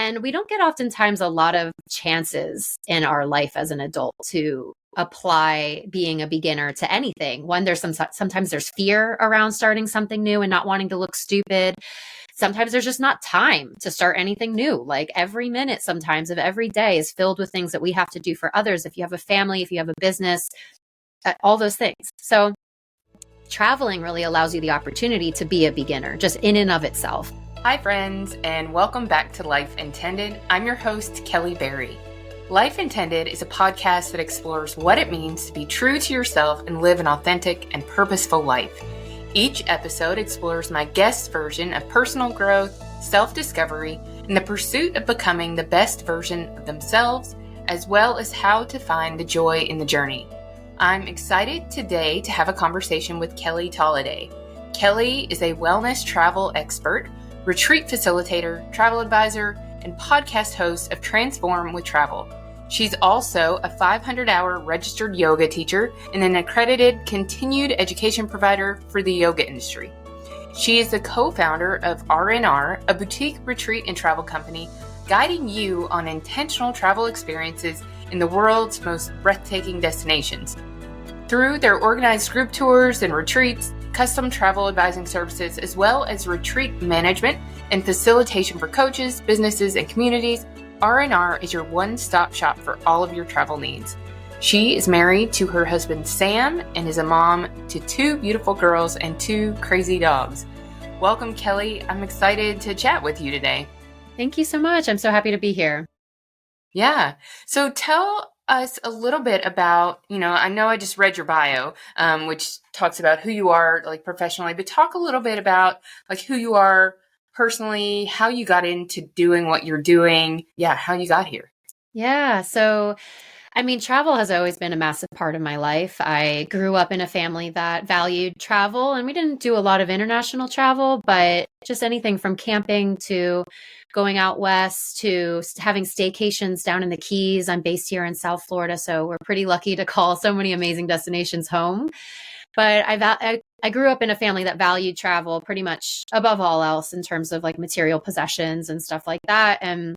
And we don't get oftentimes a lot of chances in our life as an adult to apply being a beginner to anything. One, sometimes there's fear around starting something new and not wanting to look stupid. Sometimes there's just not time to start anything new. Like every minute sometimes of every day is filled with things that we have to do for others. If you have a family, if you have a business, all those things. So traveling really allows you the opportunity to be a beginner just in and of itself. Hi friends, and welcome back to Life Intended. I'm your host, Kelly Berry. Life Intended is a podcast that explores what it means to be true to yourself and live an authentic and purposeful life. Each episode explores my guest's version of personal growth, self-discovery, and the pursuit of becoming the best version of themselves, as well as how to find the joy in the journey. I'm excited today to have a conversation with Kelly Tolliday. Kelly is a wellness travel expert, retreat facilitator, travel advisor, and podcast host of Transform with Travel. She's also a 500-hour registered yoga teacher and an accredited continued education provider for the yoga industry. She is the co-founder of RNR, a boutique retreat and travel company, guiding you on intentional travel experiences in the world's most breathtaking destinations. Through their organized group tours and retreats, custom travel advising services, as well as retreat management and facilitation for coaches, businesses, and communities, R&R is your one-stop shop for all of your travel needs. She is married to her husband Sam and is a mom to 2 beautiful girls and 2 crazy dogs. Welcome, Kelly. I'm excited to chat with you today. Thank you so much. I'm so happy to be here. Yeah. So tell us a little bit about, I know I just read your bio, which talks about who you are like professionally, but talk a little bit about like who you are personally, how you got into doing what you're doing. Yeah, how you got here. Yeah. So, travel has always been a massive part of my life. I grew up in a family that valued travel, and we didn't do a lot of international travel, but just anything from camping to going out west to having staycations down in the Keys. I'm based here in South Florida, so we're pretty lucky to call so many amazing destinations home. But I grew up in a family that valued travel pretty much above all else in terms of like material possessions and stuff like that. And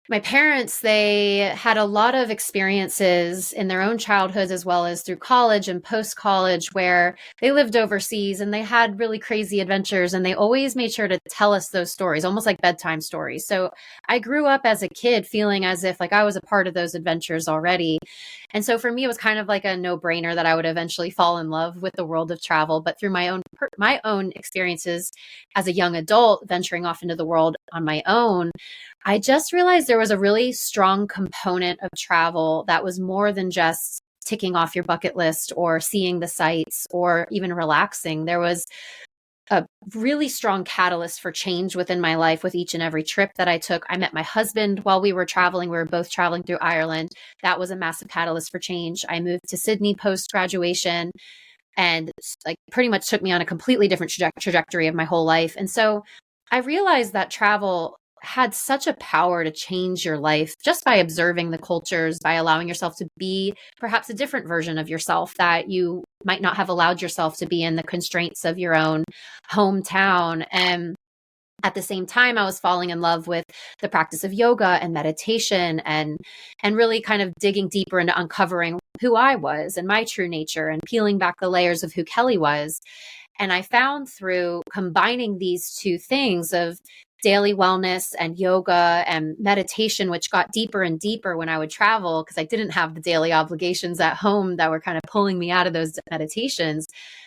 my parents, they had a lot of experiences in their own childhoods as well as through college and post-college where they lived overseas and they had really crazy adventures, and they always made sure to tell us those stories, almost like bedtime stories. So I grew up as a kid feeling as if like I was a part of those adventures already. And so for me, it was kind of like a no-brainer that I would eventually fall in love with the world of travel. But through my own experiences as a young adult venturing off into the world on my own, I just realized there was a really strong component of travel that was more than just ticking off your bucket list or seeing the sights or even relaxing. There was a really strong catalyst for change within my life with each and every trip that I took. I met my husband while we were traveling. We were both traveling through Ireland. That was a massive catalyst for change. I moved to Sydney post-graduation, and like pretty much took me on a completely different trajectory of my whole life. And so I realized that travel had such a power to change your life just by observing the cultures, by allowing yourself to be perhaps a different version of yourself that you might not have allowed yourself to be in the constraints of your own hometown. And at the same time, I was falling in love with the practice of yoga and meditation and really kind of digging deeper into uncovering who I was and my true nature and peeling back the layers of who Kelly was. And I found through combining these two things of daily wellness and yoga and meditation, which got deeper and deeper when I would travel because I didn't have the daily obligations at home that were kind of pulling me out of those meditations.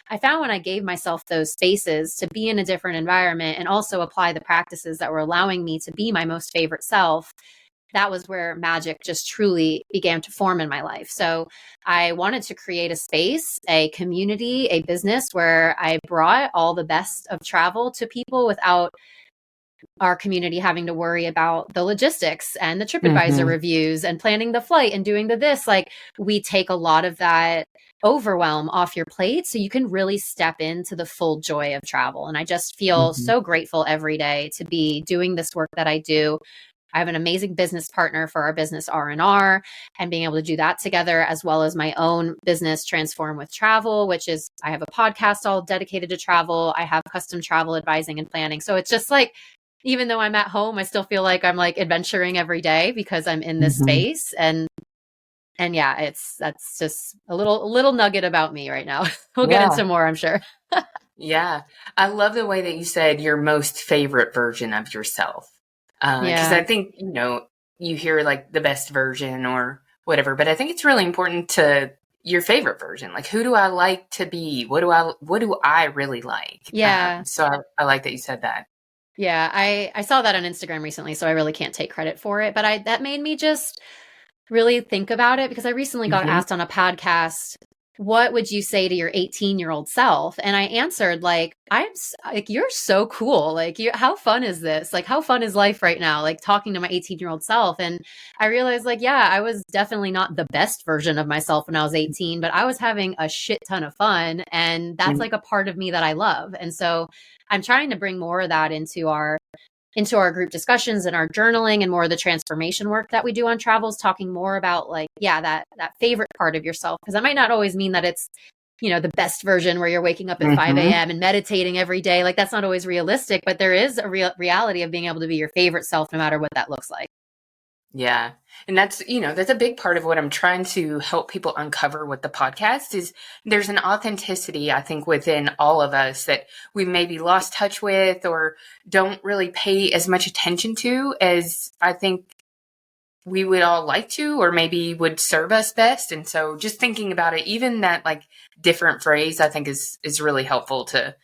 I found when I gave myself those spaces to be in a different environment and also apply the practices that were allowing me to be my most favorite self, that was where magic just truly began to form in my life. So I wanted to create a space, a community, a business where I brought all the best of travel to people without our community having to worry about the logistics and the TripAdvisor reviews and planning the flight and doing this. Like, we take a lot of that overwhelm off your plate so you can really step into the full joy of travel. And I just feel so grateful every day to be doing this work that I do. I have an amazing business partner for our business R&R, and being able to do that together, as well as my own business Transform with Travel, which is, I have a podcast all dedicated to travel. I have custom travel advising and planning. So it's just like even though I'm at home, I still feel like I'm like adventuring every day because I'm in this Hmm. space. And yeah, that's just a little nugget about me right now. We'll get Yeah. into more, I'm sure. Yeah. I love the way that you said your most favorite version of yourself. Because I Yeah. think, you hear like the best version or whatever, but I think it's really important to your favorite version. Like, who do I like to be? What do I really like? Yeah. So I like that you said that. Yeah. I saw that on Instagram recently, so I really can't take credit for it. But that made me just really think about it because I recently got Hmm. asked on a podcast, what would you say to your 18-year-old self? And I answered like, like, you're so cool. Like, how fun is this? Like, how fun is life right now? Like talking to my 18-year-old self. And I realized like, yeah, I was definitely not the best version of myself when I was 18, but I was having a shit ton of fun. And that's like a part of me that I love. And so I'm trying to bring more of that into our group discussions and our journaling and more of the transformation work that we do on travels, talking more about like, yeah, that favorite part of yourself. Because I might not always mean that it's, the best version where you're waking up at 5 Hmm. a.m. and meditating every day. Like that's not always realistic, but there is a reality of being able to be your favorite self no matter what that looks like. Yeah. And that's a big part of what I'm trying to help people uncover with the podcast is there's an authenticity, I think, within all of us that we maybe lost touch with or don't really pay as much attention to as I think we would all like to, or maybe would serve us best. And so just thinking about it, even that like different phrase, I think is really helpful to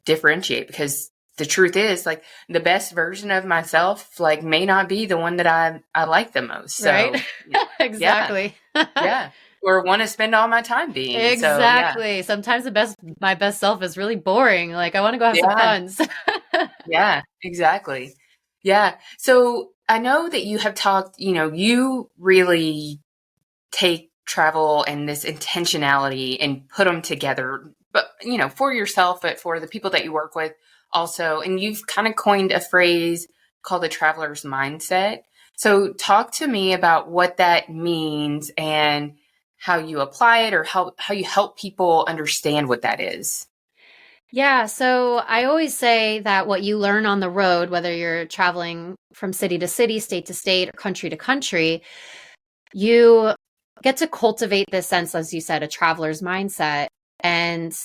differentiate because the truth is like the best version of myself like may not be the one that I like the most. Right? So yeah, Exactly. yeah. Or want to spend all my time being. So yeah. Exactly. Sometimes my best self is really boring. Like I want to go have some Yeah. fun. Yeah, exactly. Yeah. So I know that you have talked, you really take travel and this intentionality and put them together, but for yourself, but for the people that you work with also. And you've kind of coined a phrase called the traveler's mindset. So talk to me about what that means and how you apply it or how you help people understand what that is. Yeah, so I always say that what you learn on the road, whether you're traveling from city to city, state to state, or country to country, you get to cultivate this sense, as you said, a traveler's mindset, and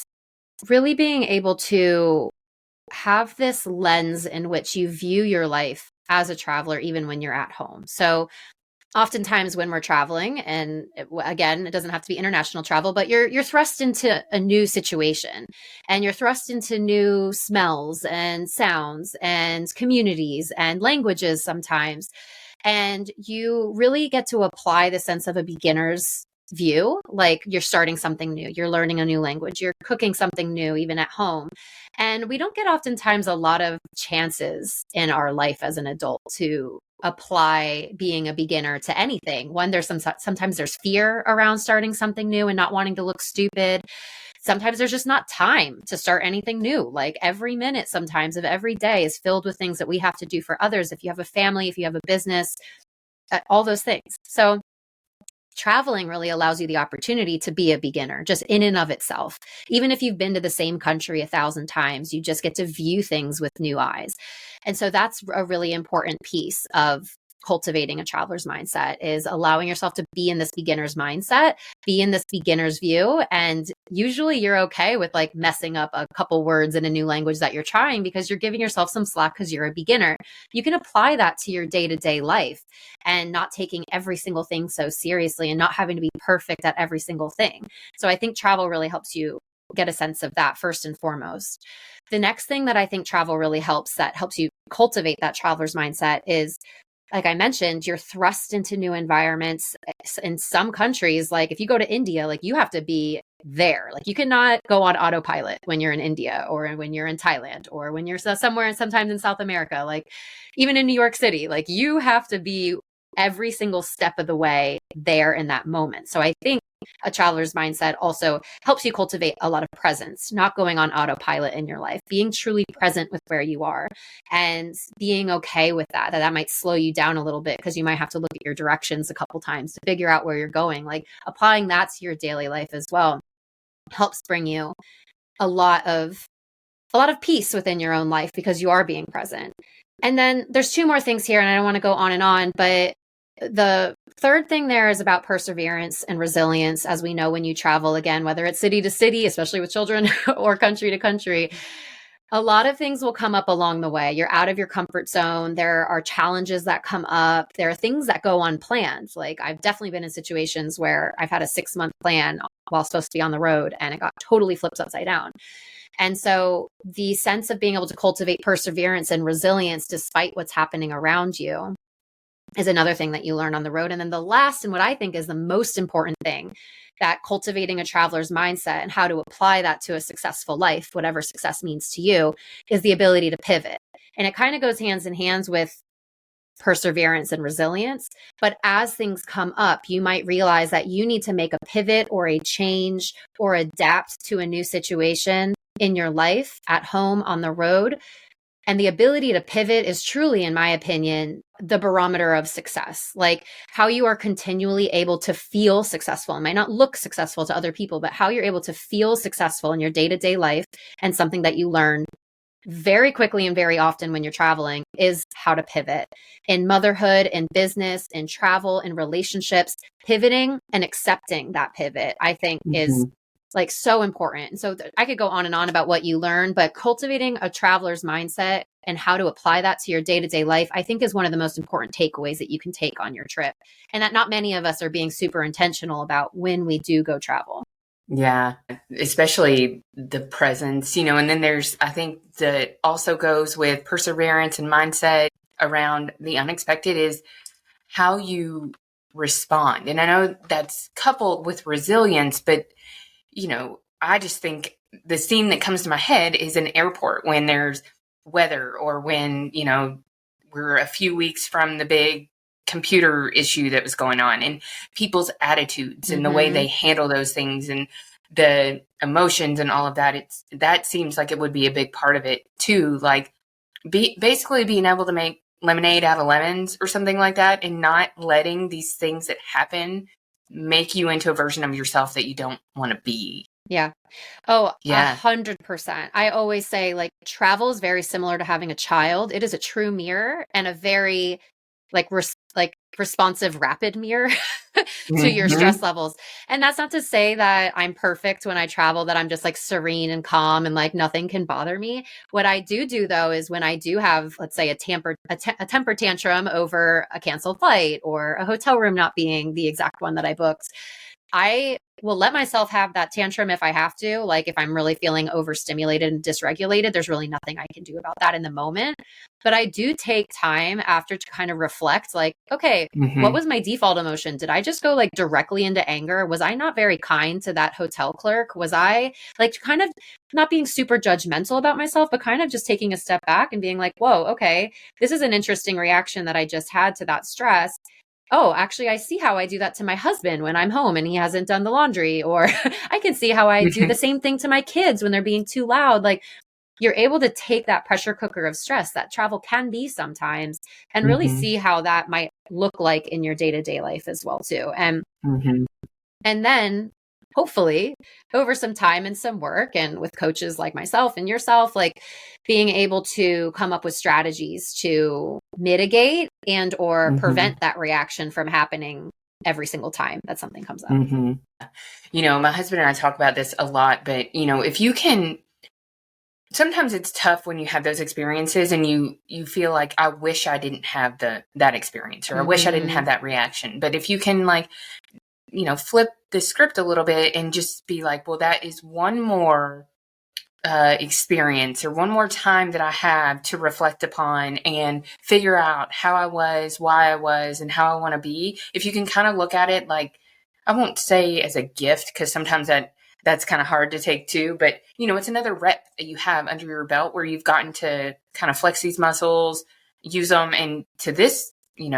really being able to have this lens in which you view your life as a traveler, even when you're at home. So oftentimes when we're traveling, and again, it doesn't have to be international travel, but you're thrust into a new situation, and you're thrust into new smells and sounds and communities and languages sometimes, and you really get to apply the sense of a beginner's view. Like you're starting something new, you're learning a new language, you're cooking something new even at home. And we don't get oftentimes a lot of chances in our life as an adult to apply being a beginner to anything. One, sometimes there's fear around starting something new and not wanting to look stupid. Sometimes there's just not time to start anything new. Like every minute sometimes of every day is filled with things that we have to do for others. If you have a family, if you have a business, all those things. So traveling really allows you the opportunity to be a beginner just in and of itself. Even if you've been to the same country 1,000 times, you just get to view things with new eyes. And so that's a really important piece of cultivating a traveler's mindset, is allowing yourself to be in this beginner's mindset, be in this beginner's view. And usually you're okay with like messing up a couple words in a new language that you're trying because you're giving yourself some slack because you're a beginner. You can apply that to your day-to-day life and not taking every single thing so seriously and not having to be perfect at every single thing. So I think travel really helps you get a sense of that first and foremost. The next thing that I think travel really helps, that helps you cultivate that traveler's mindset, is, like I mentioned, you're thrust into new environments. In some countries, like if you go to India, like you have to be there. Like you cannot go on autopilot when you're in India or when you're in Thailand or when you're somewhere and sometimes in South America, like even in New York City, like you have to be every single step of the way there in that moment. So I think a traveler's mindset also helps you cultivate a lot of presence, not going on autopilot in your life, being truly present with where you are and being okay with that might slow you down a little bit because you might have to look at your directions a couple times to figure out where you're going. Like applying that to your daily life as well helps bring you a lot of a lot of peace within your own life because you are being present. And then there's two more things here, and I don't want to go on, but the third thing there is about perseverance and resilience. As we know, when you travel, again, whether it's city to city, especially with children, or country to country, a lot of things will come up along the way. You're out of your comfort zone. There are challenges that come up. There are things that go unplanned. Like, I've definitely been in situations where I've had a 6-month plan while supposed to be on the road, and it got totally flipped upside down. And so the sense of being able to cultivate perseverance and resilience despite what's happening around you is another thing that you learn on the road. And then the last, and what I think is the most important thing, that cultivating a traveler's mindset and how to apply that to a successful life, whatever success means to you, is the ability to pivot. And it kind of goes hands in hands with perseverance and resilience. But as things come up, you might realize that you need to make a pivot or a change or adapt to a new situation in your life, at home, on the road. And the ability to pivot is truly, in my opinion, the barometer of success. Like, how you are continually able to feel successful. It might not look successful to other people, but how you're able to feel successful in your day-to-day life, and something that you learn very quickly and very often when you're traveling, is how to pivot. In motherhood, in business, in travel, in relationships, pivoting and accepting that pivot, I think, is like so important. And so I could go on and on about what you learn, but cultivating a traveler's mindset and how to apply that to your day-to-day life, I think, is one of the most important takeaways that you can take on your trip. And that not many of us are being super intentional about when we do go travel. Yeah, especially the presence, and then there's, I think, that also goes with perseverance and mindset around the unexpected is how you respond. And I know that's coupled with resilience, but I just think the scene that comes to my head is an airport when there's weather, or when, we're a few weeks from the big computer issue that was going on, and people's attitudes and the way they handle those things and the emotions and all of that. That seems like it would be a big part of it too. Like, basically being able to make lemonade out of lemons or something like that, and not letting these things that happen make you into a version of yourself that you don't want to be. Yeah. Oh, Yeah. 100%. I always say, like, travel is very similar to having a child. It is a true mirror, and a very responsive, rapid mirror to your stress levels. And that's not to say that I'm perfect when I travel, that I'm just like serene and calm and like nothing can bother me. What I do though is when I do have, let's say, a temper tantrum over a canceled flight or a hotel room not being the exact one that I booked, I will let myself have that tantrum if I have to. Like, if I'm really feeling overstimulated and dysregulated, there's really nothing I can do about that in the moment. But I do take time after to kind of reflect, like, okay, what was my default emotion? Did I just go like directly into anger? Was I not very kind to that hotel clerk? Was I like kind of not being super judgmental about myself, but kind of just taking a step back and being like, whoa, okay, this is an interesting reaction that I just had to that stress. Oh, actually, I see how I do that to my husband when I'm home and he hasn't done the laundry. Or I can see how I do the same thing to my kids when they're being too loud. Like, you're able to take that pressure cooker of stress that travel can be sometimes, and really see how that might look like in your day-to-day life as well too. And then hopefully over some time and some work, and with coaches like myself and yourself, like being able to come up with strategies to mitigate and or prevent that reaction from happening every single time that something comes up. My husband and I talk about this a lot, but if you can, sometimes it's tough when you have those experiences and you feel like, I wish I didn't have that experience, or I wish I didn't have that reaction. But if you can, like, flip the script a little bit and just be like, well, that is one more experience, or one more time that I have to reflect upon and figure out how I was, why I was, and how I want to be. If you can kind of look at it like, I won't say as a gift, because sometimes that's kind of hard to take too, but it's another rep that you have under your belt where you've gotten to kind of flex these muscles, use them, and to this,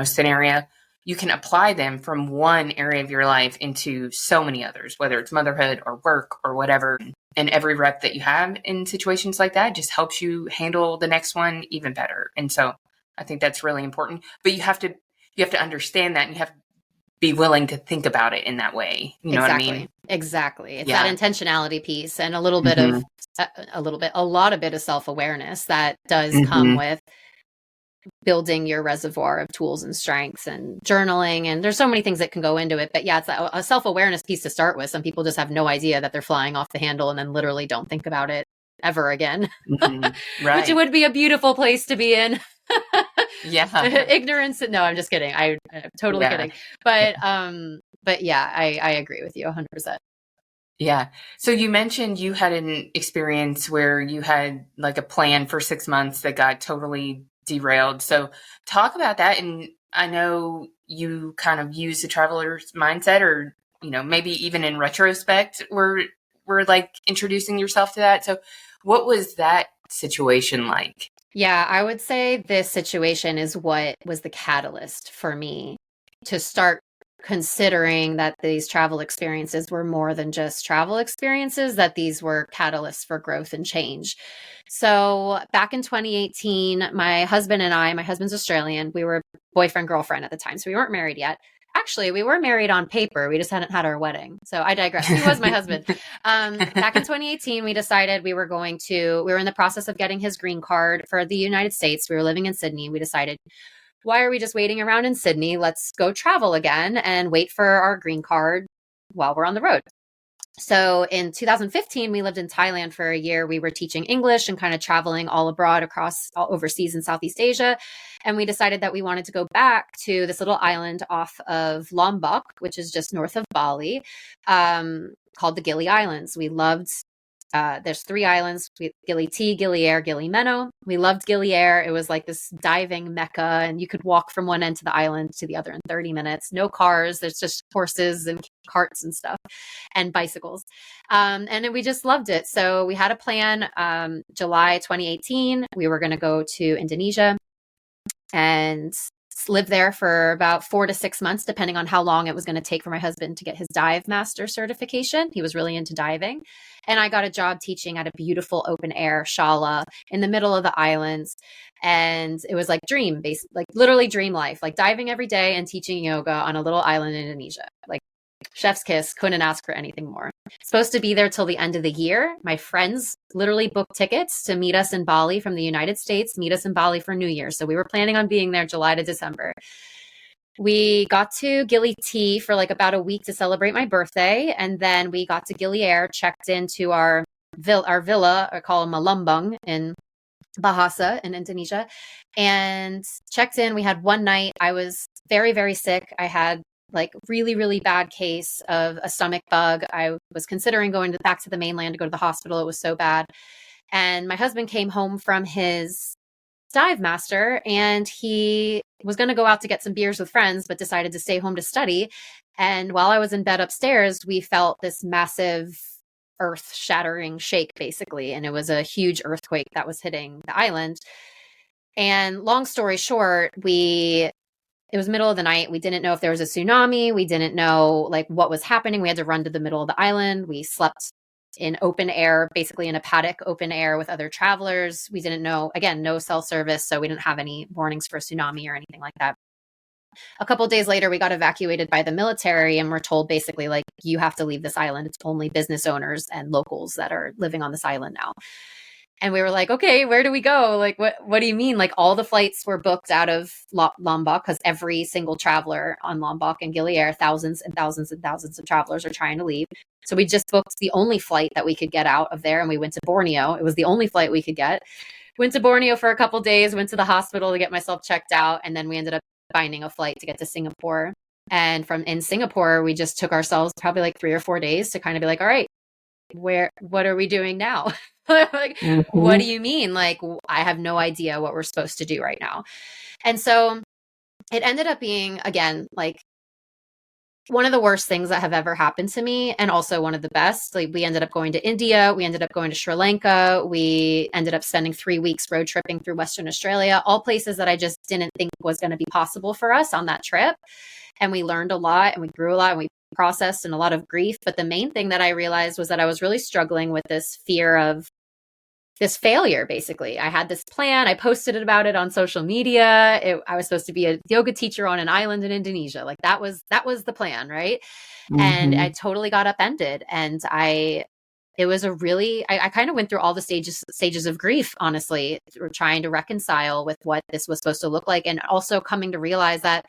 scenario, you can apply them from one area of your life into so many others, whether it's motherhood or work or whatever. And every rep that you have in situations like that just helps you handle the next one even better. And so I think that's really important. But you have to understand that, and you have to be willing to think about it in that way. You know what I mean? Exactly. It's that intentionality piece, and a little bit of a lot of bit of self-awareness that does come Mm-hmm. with building your reservoir of tools and strengths and journaling. And there's so many things that can go into it. But yeah, it's a self-awareness piece to start with. Some people just have no idea that they're flying off the handle and then literally don't think about it ever again, Mm-hmm. which Right. would be a beautiful place to be in. Yeah. Ignorance. No, I'm just kidding. I'm totally Yeah. kidding. But yeah, I agree with you 100%. Yeah. So you mentioned you had an experience where you had like a plan for 6 months that got totally derailed. So talk about that. And I know you kind of use the traveler's mindset, or, maybe even in retrospect, we're like introducing yourself to that. So what was that situation like? Yeah, I would say this situation is what was the catalyst for me to start considering that these travel experiences were more than just travel experiences, that these were catalysts for growth and change. So back in 2018, my husband and I, my husband's Australian, we were boyfriend, girlfriend at the time. So we weren't married yet. Actually, we were married on paper. We just hadn't had our wedding. So I digress. He was my husband. Back in 2018, we decided we were in the process of getting his green card for the United States. We were living in Sydney. We decided, why are we just waiting around in Sydney? Let's go travel again and wait for our green card while we're on the road. So in 2015, we lived in Thailand for a year. We were teaching English and kind of traveling all abroad across all overseas in Southeast Asia. And we decided that we wanted to go back to this little island off of Lombok, which is just north of Bali, called the Gili Islands. We loved there's 3 islands: Gili T, Gili Air, Gili Meno. We loved Gili Air. It was like this diving mecca, and you could walk from one end to the island to the other in 30 minutes. No cars. There's just horses and carts and stuff and bicycles. And then we just loved it. So we had a plan. July 2018, we were going to go to Indonesia and live there for about 4 to 6 months, depending on how long it was going to take for my husband to get his dive master certification. He was really into diving. And I got a job teaching at a beautiful open air shala in the middle of the islands. And it was like dream based, like literally dream life, like diving every day and teaching yoga on a little island in Indonesia. Like chef's kiss, couldn't ask for anything more. Supposed to be there till the end of the year. My friends literally booked tickets to meet us in Bali from the United States, meet us in Bali for New Year. So we were planning on being there July to December. We got to Gili T for like about a week to celebrate my birthday. And then we got to Gili Air, checked into our villa, I call them a lumbung in Bahasa in Indonesia, and checked in. We had one night. I was very, very sick. I had like really, really bad case of a stomach bug. I was considering going back to the mainland to go to the hospital. It was so bad. And my husband came home from his dive master and he was going to go out to get some beers with friends, but decided to stay home to study. And while I was in bed upstairs, we felt this massive earth shattering shake, basically. And it was a huge earthquake that was hitting the island. And long story short, it was middle of the night. We didn't know if there was a tsunami. We didn't know like what was happening. We had to run to the middle of the island. We slept in open air, basically in a paddock open air with other travelers. We didn't know, again, no cell service. So we didn't have any warnings for a tsunami or anything like that. A couple of days later, we got evacuated by the military and we're told basically like, you have to leave this island. It's only business owners and locals that are living on this island now. And we were like, okay, where do we go? Like, what do you mean? Like all the flights were booked out of Lombok because every single traveler on Lombok and Gili Air, thousands and thousands and thousands of travelers are trying to leave. So we just booked the only flight that we could get out of there. And we went to Borneo. It was the only flight we could get. Went to Borneo for a couple of days, went to the hospital to get myself checked out. And then we ended up finding a flight to get to Singapore. And from in Singapore, we just took ourselves probably like 3 or 4 days to kind of be like, all right, what are we doing now? Like, what do you mean? Like, I have no idea what we're supposed to do right now. And so it ended up being, again, like one of the worst things that have ever happened to me. And also one of the best. Like we ended up going to India. We ended up going to Sri Lanka. We ended up spending 3 weeks road tripping through Western Australia, all places that I just didn't think was going to be possible for us on that trip. And we learned a lot and we grew a lot and we processed and a lot of grief. But the main thing that I realized was that I was really struggling with this fear of this failure. Basically, I had this plan. I posted about it on social media. I was supposed to be a yoga teacher on an island in Indonesia. Like that was the plan, right? And I totally got upended. And I it was a really, I kind of went through all the stages of grief, honestly, through trying to reconcile with what this was supposed to look like. And also coming to realize that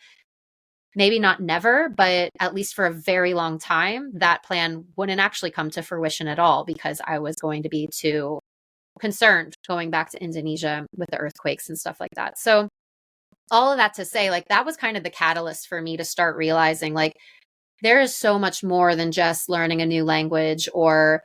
maybe not never, but at least for a very long time, that plan wouldn't actually come to fruition at all because I was going to be too concerned going back to Indonesia with the earthquakes and stuff like that. So all of that to say, like, that was kind of the catalyst for me to start realizing, like, there is so much more than just learning a new language or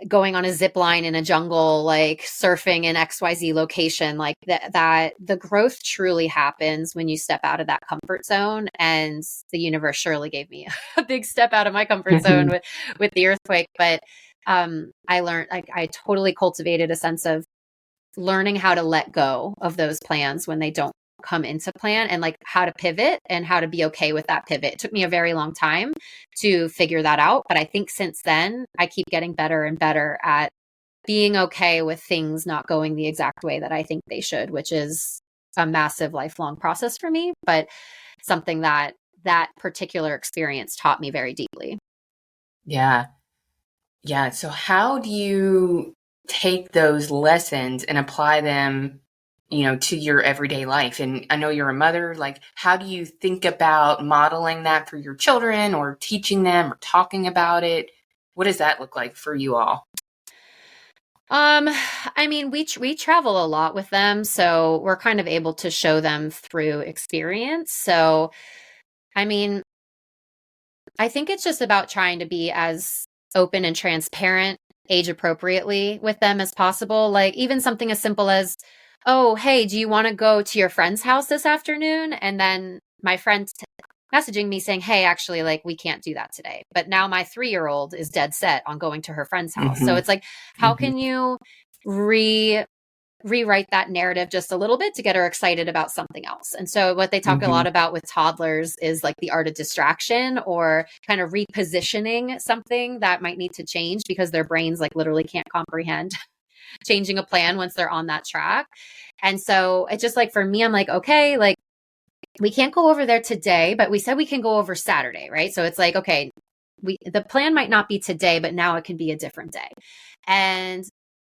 going on a zip line in a jungle, like surfing in XYZ location. Like that the growth truly happens when you step out of that comfort zone. And the universe surely gave me a big step out of my comfort zone with the earthquake. But I learned, like, I totally cultivated a sense of learning how to let go of those plans when they don't come into plan, and like how to pivot and how to be okay with that pivot. It took me a very long time to figure that out, but I think since then I keep getting better and better at being okay with things not going the exact way that I think they should, which is a massive lifelong process for me, but something that particular experience taught me very deeply. Yeah. Yeah. So how do you take those lessons and apply them, to your everyday life? And I know you're a mother. Like, how do you think about modeling that for your children or teaching them or talking about it? What does that look like for you all? I mean, we travel a lot with them, so we're kind of able to show them through experience. So, I mean, I think it's just about trying to be as open and transparent, age appropriately with them as possible. Like even something as simple as, oh, hey, do you want to go to your friend's house this afternoon? And then my friend messaging me saying, hey, actually, like, we can't do that today. But now my 3-year-old is dead set on going to her friend's house. So it's like, how can you rewrite that narrative just a little bit to get her excited about something else? And so what they talk a lot about with toddlers is like the art of distraction, or kind of repositioning something that might need to change because their brains like literally can't comprehend changing a plan once they're on that track. And so it's just like, for me, I'm like, okay, like, we can't go over there today, but we said we can go over Saturday, right? So it's like, okay, the plan might not be today, but now it can be a different day.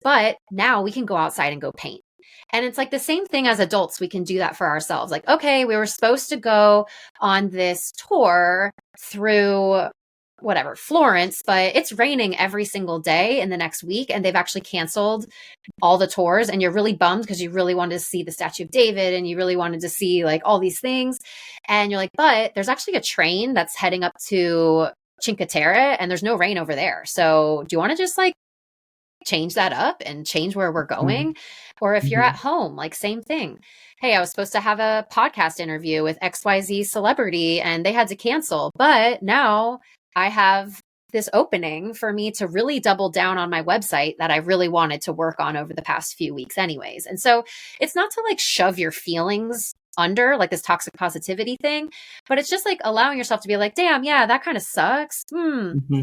But now we can go outside and go paint. And it's like the same thing as adults. We can do that for ourselves. Like, okay, we were supposed to go on this tour through whatever, Florence, but it's raining every single day in the next week. And they've actually canceled all the tours. And you're really bummed because you really wanted to see the Statue of David and you really wanted to see like all these things. And you're like, but there's actually a train that's heading up to Cinque Terre and there's no rain over there. So do you want to just like change that up and change where we're going? Or if you're at home, like same thing. Hey, I was supposed to have a podcast interview with XYZ celebrity and they had to cancel, but now I have this opening for me to really double down on my website that I really wanted to work on over the past few weeks anyways. And so it's not to like shove your feelings under like this toxic positivity thing, but it's just like allowing yourself to be like, damn, yeah, that kind of sucks.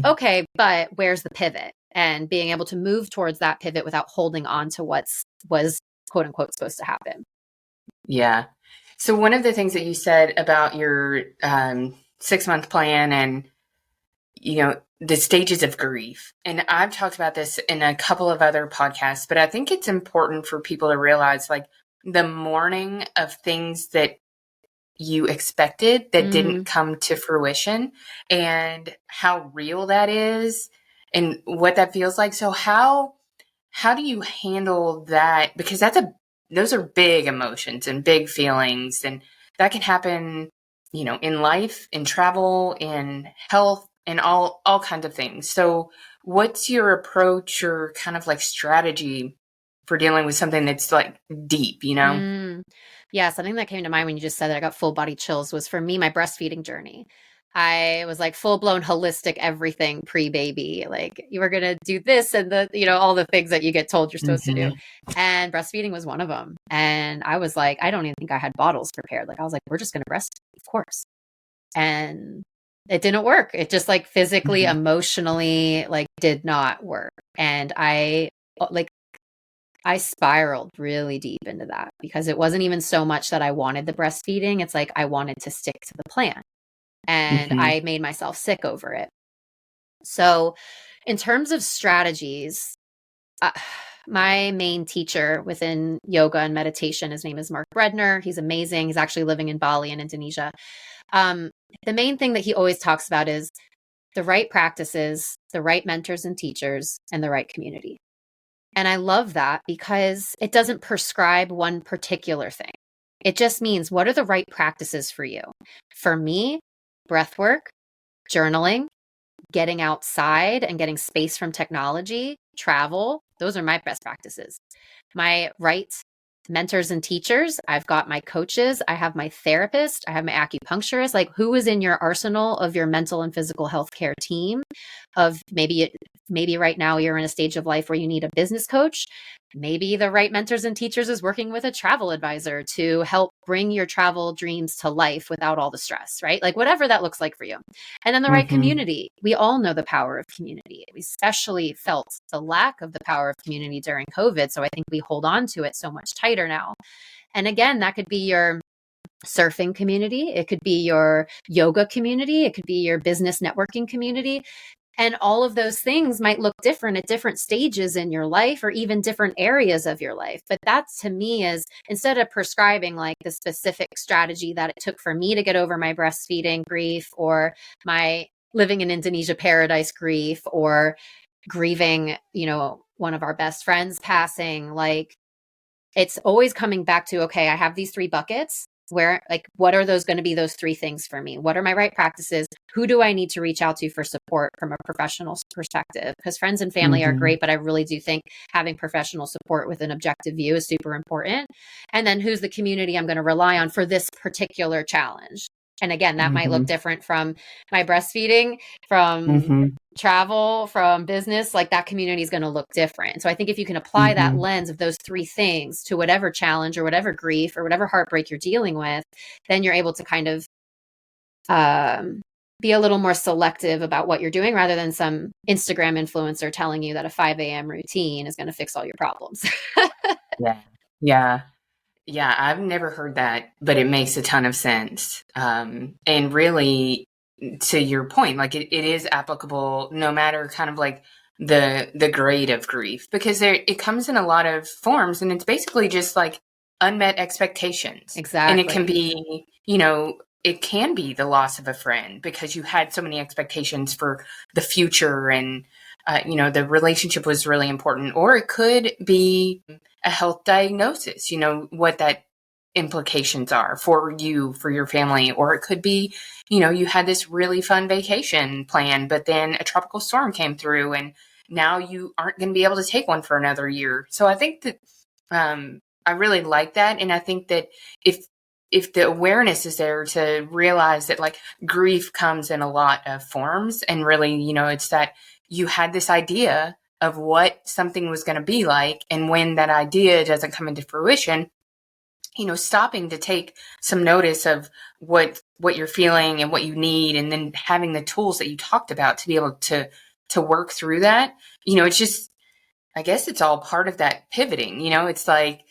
Okay, but where's the pivot? And being able to move towards that pivot without holding on to was quote unquote supposed to happen. Yeah. So one of the things that you said about your 6-month plan and the stages of grief. And I've talked about this in a couple of other podcasts, but I think it's important for people to realize like the mourning of things that you expected that didn't come to fruition and how real that is and what that feels like. So how do you handle that? Because those are big emotions and big feelings, and that can happen, in life, in travel, in health, and all kinds of things. So what's your approach or kind of like strategy for dealing with something that's like deep, Yeah, something that came to mind when you just said that, I got full body chills, was for me, my breastfeeding journey. I was like full blown holistic everything pre-baby. Like you were going to do this and all the things that you get told you're supposed to do. And breastfeeding was one of them. And I was like, I don't even think I had bottles prepared. Like I was like, we're just going to breastfeed, of course. And it didn't work. It just like physically, emotionally, like did not work. And I spiraled really deep into that because it wasn't even so much that I wanted the breastfeeding. It's like I wanted to stick to the plan and I made myself sick over it. So In terms of strategies, uh, my main teacher within yoga and meditation, his name is Mark Bredner. He's amazing. He's actually living in Bali in Indonesia. The main thing that he always talks about is the right practices, the right mentors and teachers, and the right community. And I love that because it doesn't prescribe one particular thing. It just means, what are the right practices for you? For me, breath work, journaling, getting outside and getting space from technology, travel, those are my best practices. My right mentors and teachers, I've got my coaches, I have my therapist, I have my acupuncturist. Like, who is in your arsenal of your mental and physical health care team? Of maybe right now you're in a stage of life where you need a business coach. Maybe the right mentors and teachers is working with a travel advisor to help bring your travel dreams to life without all the stress, right? Like, whatever that looks like for you. And then the right community. We all know the power of community. We especially felt the lack of the power of community during COVID. So I think we hold on to it so much tighter now. And again, that could be your surfing community. It could be your yoga community. It could be your business networking community. And all of those things might look different at different stages in your life or even different areas of your life. But that, to me, is, instead of prescribing like the specific strategy that it took for me to get over my breastfeeding grief or my living in Indonesia paradise grief or grieving, one of our best friends passing, like, it's always coming back to, okay, I have these 3 buckets. Where, like, what are those going to be, those 3 things for me? What are my right practices? Who do I need to reach out to for support from a professional perspective? Because friends and family are great, but I really do think having professional support with an objective view is super important. And then who's the community I'm going to rely on for this particular challenge? And again, that might look different from my breastfeeding, from travel, from business. Like, that community is going to look different. So I think if you can apply that lens of those 3 things to whatever challenge or whatever grief or whatever heartbreak you're dealing with, then you're able to kind of be a little more selective about what you're doing, rather than some Instagram influencer telling you that a 5 a.m. routine is going to fix all your problems. Yeah. Yeah. Yeah, I've never heard that, but it makes a ton of sense. And really, to your point, like, it is applicable no matter kind of like the grade of grief, because it comes in a lot of forms, and it's basically just like unmet expectations. Exactly. And it can be, it can be the loss of a friend because you had so many expectations for the future, and the relationship was really important. Or it could be a health diagnosis, what that implications are for you, for your family. Or it could be, you had this really fun vacation plan, but then a tropical storm came through and now you aren't going to be able to take one for another year. So I think that I really like that. And I think that if the awareness is there to realize that, like, grief comes in a lot of forms, and really, it's that you had this idea of what something was going to be like. And when that idea doesn't come into fruition, stopping to take some notice of what you're feeling and what you need, and then having the tools that you talked about to be able to work through that. It's just, I guess it's all part of that pivoting. It's like,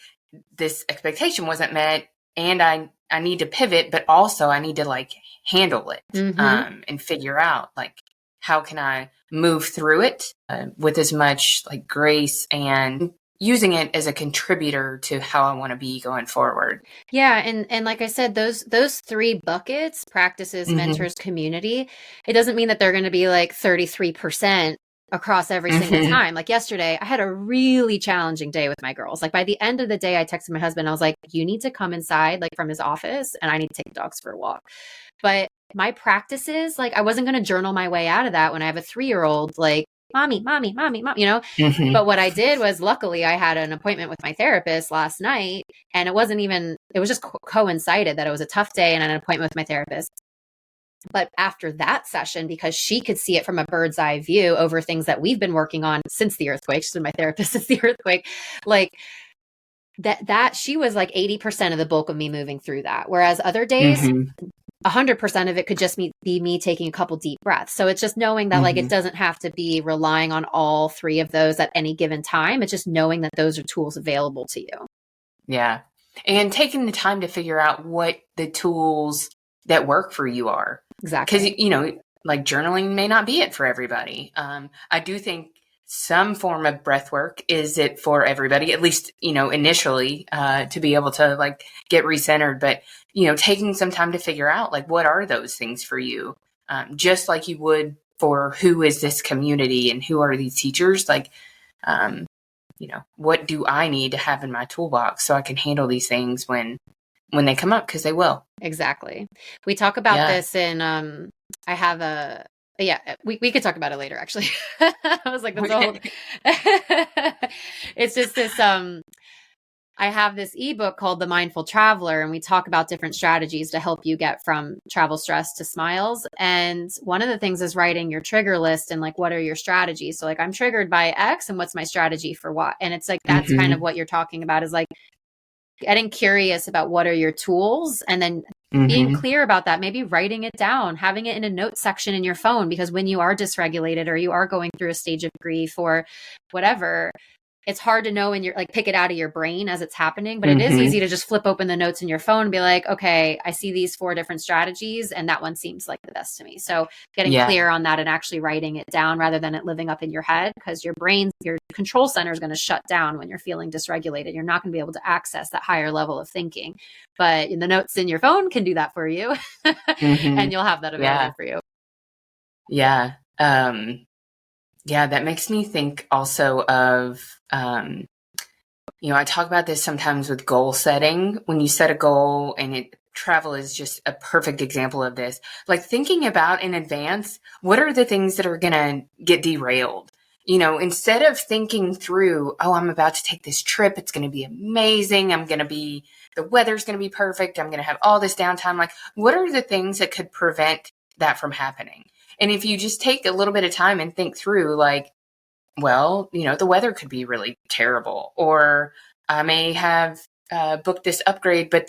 this expectation wasn't met and I need to pivot, but also I need to, like, handle it and figure out, like, how can I move through it with as much, like, grace, and using it as a contributor to how I want to be going forward. Yeah. And like I said, those 3 buckets, practices, mentors, community, it doesn't mean that they're going to be like 33% across every single time. Like, yesterday, I had a really challenging day with my girls. Like, by the end of the day, I texted my husband. I was like, you need to come inside, like, from his office, and I need to take the dogs for a walk. But my practices, like, I wasn't going to journal my way out of that when I have a 3-year-old, like, mommy, mommy, mommy, mom, But what I did was, luckily, I had an appointment with my therapist last night, and it was just coincided that it was a tough day and an appointment with my therapist. But after that session, because she could see it from a bird's eye view over things that we've been working on since the earthquake, she's been my therapist since the earthquake, like, that she was like 80% of the bulk of me moving through that. Whereas other days, 100% of it could just be me taking a couple deep breaths. So it's just knowing that, like, it doesn't have to be relying on all 3 of those at any given time. It's just knowing that those are tools available to you. Yeah. And taking the time to figure out what the tools that work for you are. Exactly. Because, like journaling may not be it for everybody. I do think some form of breath work is it for everybody, at least, initially, to be able to like get recentered. But, taking some time to figure out like, what are those things for you? Just like you would for who is this community and who are these teachers? Like, what do I need to have in my toolbox so I can handle these things when they come up? Because they will. Exactly. We talk about this in, I have we could talk about it later, actually. I was like, that's old. It's just this, I have this ebook called The Mindful Traveler, and we talk about different strategies to help you get from travel stress to smiles. And one of the things is writing your trigger list and like, what are your strategies? So like, I'm triggered by X and what's my strategy for what? And it's like, that's kind of what you're talking about, is like getting curious about what are your tools, and then being clear about that, maybe writing it down, having it in a note section in your phone, because when you are dysregulated or you are going through a stage of grief or whatever, it's hard to know, and you're like, pick it out of your brain as it's happening, but it is easy to just flip open the notes in your phone and be like, okay, I see these 4 different strategies and that one seems like the best to me. So getting clear on that and actually writing it down rather than it living up in your head, because your brain, your control center is going to shut down when you're feeling dysregulated. You're not going to be able to access that higher level of thinking, but the notes in your phone can do that for you. And you'll have that available for you. Yeah. Yeah, that makes me think also of, I talk about this sometimes with goal setting. When you set a goal, and travel is just a perfect example of this, like thinking about in advance, what are the things that are going to get derailed? Instead of thinking through, oh, I'm about to take this trip. It's going to be amazing. The weather's going to be perfect. I'm going to have all this downtime. Like, what are the things that could prevent that from happening? And if you just take a little bit of time and think through, like, well, the weather could be really terrible, or I may have booked this upgrade, but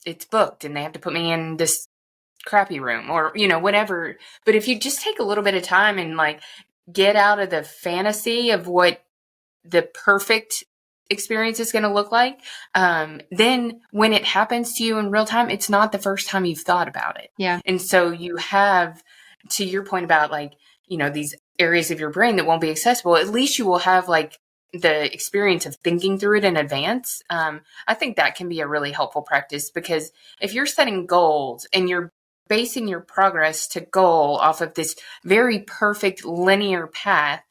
it's booked and they have to put me in this crappy room, or, whatever. But if you just take a little bit of time and like get out of the fantasy of what the perfect experience is going to look like, then when it happens to you in real time, it's not the first time you've thought about it. Yeah. And so you have, to your point about like, these areas of your brain that won't be accessible, at least you will have like the experience of thinking through it in advance. I think that can be a really helpful practice, because if you're setting goals and you're basing your progress to goal off of this very perfect linear path,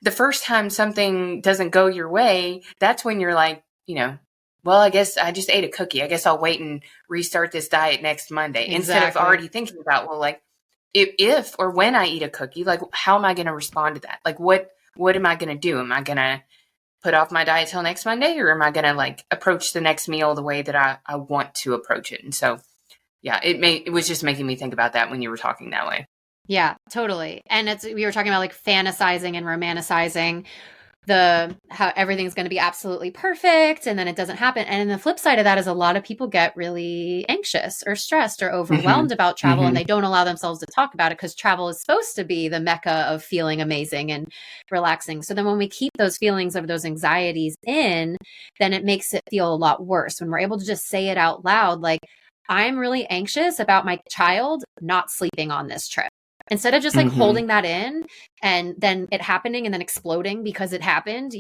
the first time something doesn't go your way, that's when you're like, well, I guess I just ate a cookie. I guess I'll wait and restart this diet next Monday. Exactly. Instead of already thinking about, well, like, if or when I eat a cookie, like, how am I going to respond to that? Like, what am I going to do? Am I going to put off my diet till next Monday, or am I going to like approach the next meal the way that I want to approach it? And so, yeah, it was just making me think about that when you were talking that way. Yeah, totally. And we were talking about like fantasizing and romanticizing how everything's going to be absolutely perfect, and then it doesn't happen. And the flip side of that is a lot of people get really anxious or stressed or overwhelmed about travel, and they don't allow themselves to talk about it, because travel is supposed to be the mecca of feeling amazing and relaxing. So then when we keep those feelings of those anxieties in, then it makes it feel a lot worse. When we're able to just say it out loud, like, I'm really anxious about my child not sleeping on this trip. Instead of just like holding that in and then it happening and then exploding because it happened,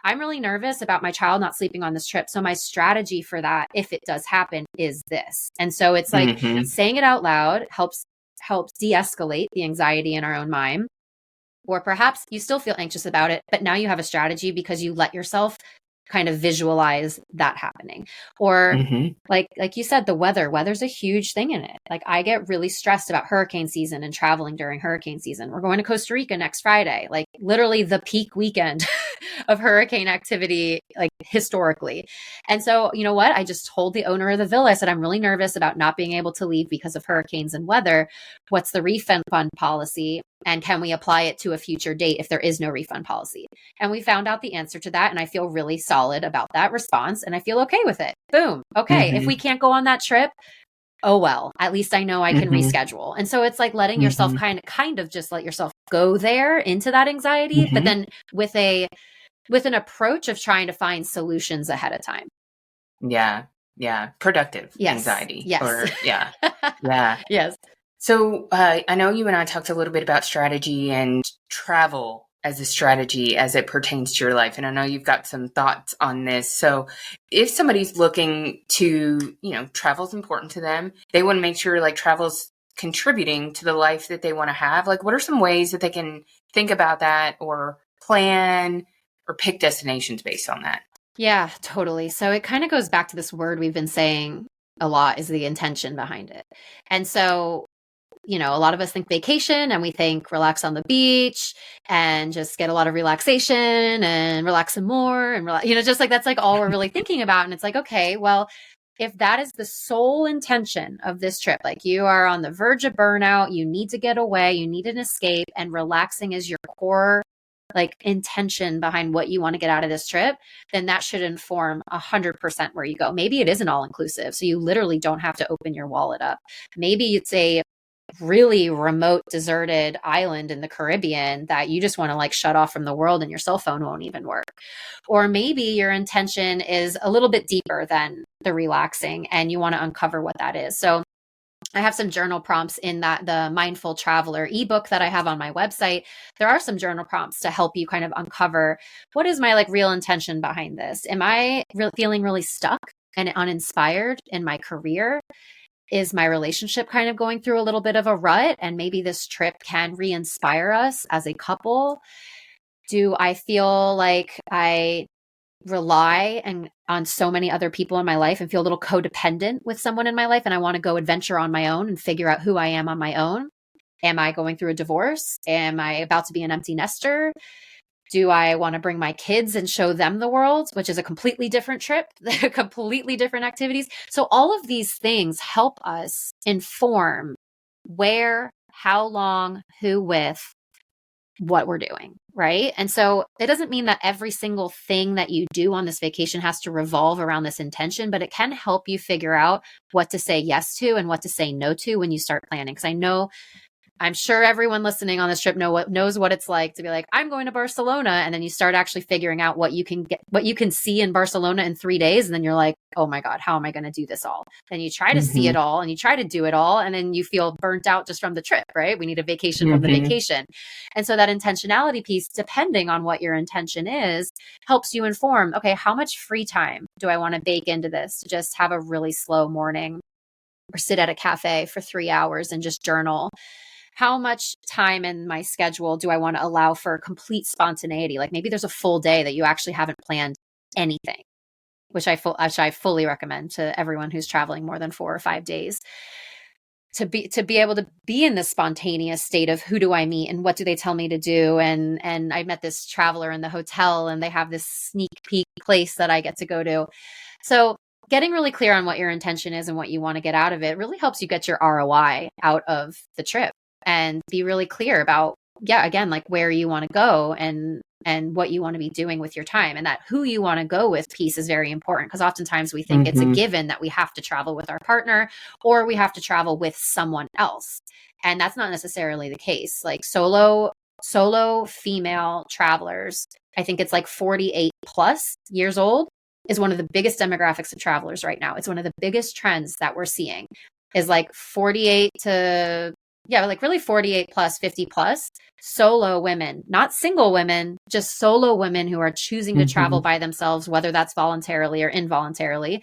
I'm really nervous about my child not sleeping on this trip. So my strategy for that, if it does happen, is this. And so it's like saying it out loud helps de-escalate the anxiety in our own mind. Or perhaps you still feel anxious about it, but now you have a strategy because you let yourself kind of visualize that happening. Or like you said, weather's a huge thing in it. Like, I get really stressed about hurricane season and traveling during hurricane season. We're going to Costa Rica next Friday, like literally the peak weekend of hurricane activity, like historically. And so, you know what? I just told the owner of the villa, I said, I'm really nervous about not being able to leave because of hurricanes and weather. What's the refund policy? And can we apply it to a future date if there is no refund policy? And we found out the answer to that. And I feel really solid about that response. And I feel okay with it. Boom. Okay. If we can't go on that trip, oh, well, at least I know I can reschedule. And so it's like letting yourself kind of just let yourself go there into that anxiety, but then with an approach of trying to find solutions ahead of time. Yeah. Yeah. Productive anxiety. Yes. Or, yeah. Yeah. Yes. So I know you and I talked a little bit about strategy and travel as a strategy as it pertains to your life. And I know you've got some thoughts on this. So if somebody's looking to, travel is important to them, they want to make sure like travel's contributing to the life that they want to have. Like, what are some ways that they can think about that or plan or pick destinations based on that? Yeah, totally. So it kind of goes back to this word we've been saying a lot, is the intention behind it. And so, a lot of us think vacation and we think relax on the beach and just get a lot of relaxation and relax some more and just like that's like all we're really thinking about. And it's like, okay, well, if that is the sole intention of this trip, like you are on the verge of burnout, you need to get away, you need an escape, and relaxing is your core like intention behind what you want to get out of this trip, then that should inform 100% where you go. Maybe it isn't all inclusive, so you literally don't have to open your wallet up. Maybe it's a really remote, deserted island in the Caribbean that you just want to like shut off from the world and your cell phone won't even work. Or maybe your intention is a little bit deeper than the relaxing and you want to uncover what that is. So I have some journal prompts in the Mindful Traveler ebook that I have on my website. There are some journal prompts to help you kind of uncover what is my like real intention behind this. Am I feeling really stuck and uninspired in my career? Is my relationship kind of going through a little bit of a rut? And maybe this trip can re-inspire us as a couple. Do I feel like I rely on so many other people in my life and feel a little codependent with someone in my life, and I want to go adventure on my own and figure out who I am on my own? Am I going through a divorce? Am I about to be an empty nester? Do I want to bring my kids and show them the world, which is a completely different trip, completely different activities? So all of these things help us inform where, how long, who with, what we're doing, right? And so it doesn't mean that every single thing that you do on this vacation has to revolve around this intention, but it can help you figure out what to say yes to and what to say no to when you start planning. Because I'm sure everyone listening on this trip knows what it's like to be like, I'm going to Barcelona. And then you start actually figuring out what you can see in Barcelona in 3 days. And then you're like, oh my God, how am I going to do this all? Then you try to see it all and you try to do it all. And then you feel burnt out just from the trip, right? We need a vacation from the vacation. And so that intentionality piece, depending on what your intention is, helps you inform, okay, how much free time do I want to bake into this to just have a really slow morning or sit at a cafe for 3 hours and just journal? How much time in my schedule do I want to allow for complete spontaneity? Like maybe there's a full day that you actually haven't planned anything, which I fully recommend to everyone who's traveling more than 4 or 5 days, to be able to be in this spontaneous state of who do I meet and what do they tell me to do? And I met this traveler in the hotel and they have this sneak peek place that I get to go to. So getting really clear on what your intention is and what you want to get out of it really helps you get your ROI out of the trip and be really clear about, again, like where you want to go and what you want to be doing with your time. And that who you want to go with piece is very important, because oftentimes we think it's a given that we have to travel with our partner or we have to travel with someone else. And that's not necessarily the case. Like solo female travelers, I think it's like 48 plus years old, is one of the biggest demographics of travelers right now. It's one of the biggest trends that we're seeing is like 48 to like really 48 plus, 50 plus solo women, not single women, just solo women who are choosing to travel by themselves, whether that's voluntarily or involuntarily,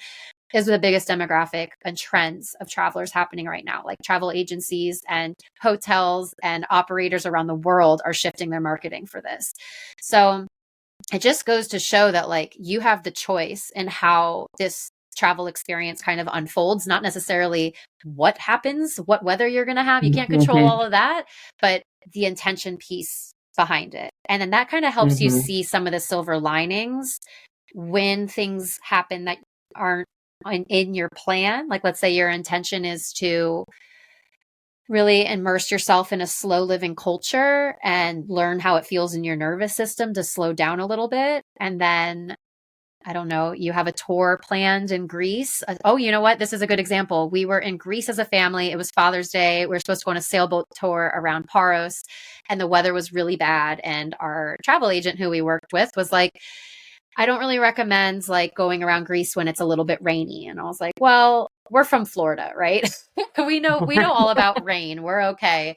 is the biggest demographic and trends of travelers happening right now. Like travel agencies and hotels and operators around the world are shifting their marketing for this. So it just goes to show that like you have the choice in how this travel experience kind of unfolds, not necessarily what happens, what weather you're going to have. You can't control all of that, but the intention piece behind it. And then that kind of helps you see some of the silver linings when things happen that aren't in your plan. Like let's say your intention is to really immerse yourself in a slow living culture and learn how it feels in your nervous system to slow down a little bit. And then I don't know, you have a tour planned in Greece. Oh, you know what? This is a good example. We were in Greece as a family. It was Father's Day. We were supposed to go on a sailboat tour around Paros, and the weather was really bad. And our travel agent who we worked with was like, I don't really recommend like going around Greece when it's a little bit rainy. And I was like, well, we're from Florida, right? We know all about rain. We're okay.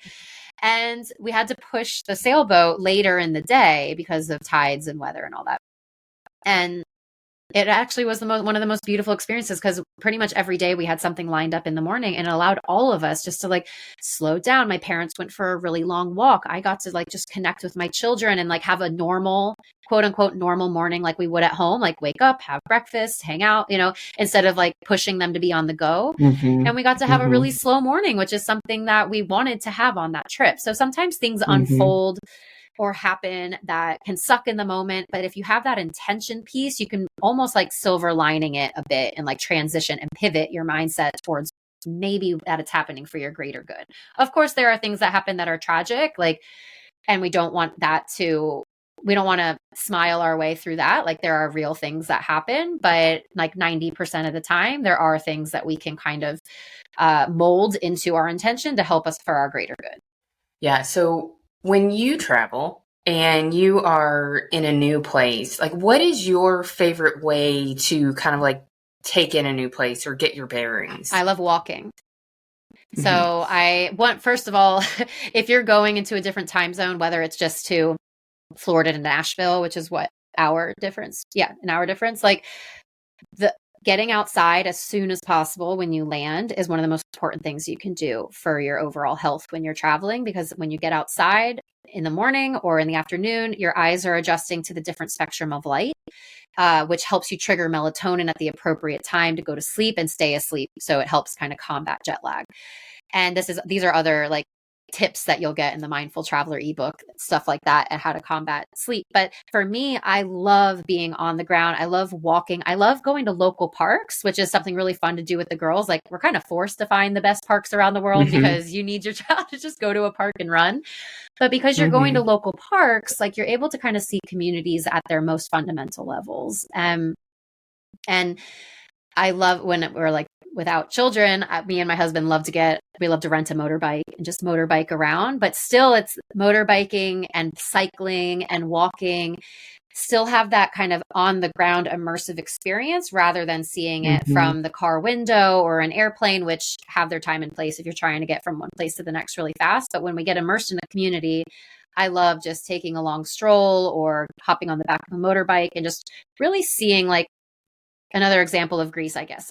And we had to push the sailboat later in the day because of tides and weather and all that. And it actually was one of the most beautiful experiences, because pretty much every day we had something lined up in the morning, and it allowed all of us just to like slow down. My parents went for a really long walk. I got to like just connect with my children and like have a normal, quote unquote, normal morning like we would at home, like wake up, have breakfast, hang out, instead of like pushing them to be on the go. And we got to have a really slow morning, which is something that we wanted to have on that trip. So sometimes things unfold or happen that can suck in the moment. But if you have that intention piece, you can almost like silver lining it a bit and like transition and pivot your mindset towards maybe that it's happening for your greater good. Of course, there are things that happen that are tragic, and we don't want to smile our way through that. Like there are real things that happen, but like 90% of the time, there are things that we can kind of mold into our intention to help us for our greater good. Yeah. So when you travel and you are in a new place, like what is your favorite way to kind of like take in a new place or get your bearings? I love walking. So first of all, if you're going into a different time zone, whether it's just to Florida to Nashville, which is what hour difference? Yeah, an hour difference. Like the getting outside as soon as possible when you land is one of the most important things you can do for your overall health when you're traveling, because when you get outside in the morning or in the afternoon, your eyes are adjusting to the different spectrum of light, which helps you trigger melatonin at the appropriate time to go to sleep and stay asleep. So it helps kind of combat jet lag. And these are other like tips that you'll get in the Mindful Traveler ebook, stuff like that, and how to combat sleep. But for me, I love being on the ground. I love walking. I love going to local parks, which is something really fun to do with the girls. Like we're kind of forced to find the best parks around the world because you need your child to just go to a park and run. But because you're going to local parks, like you're able to kind of see communities at their most fundamental levels. And I love when we're like without children, me and my husband we love to rent a motorbike and just motorbike around, but still it's motorbiking and cycling and walking, still have that kind of on the ground immersive experience rather than seeing it from the car window or an airplane, which have their time and place if you're trying to get from one place to the next really fast. But when we get immersed in a community, I love just taking a long stroll or hopping on the back of a motorbike and just really seeing like another example of Greece, I guess,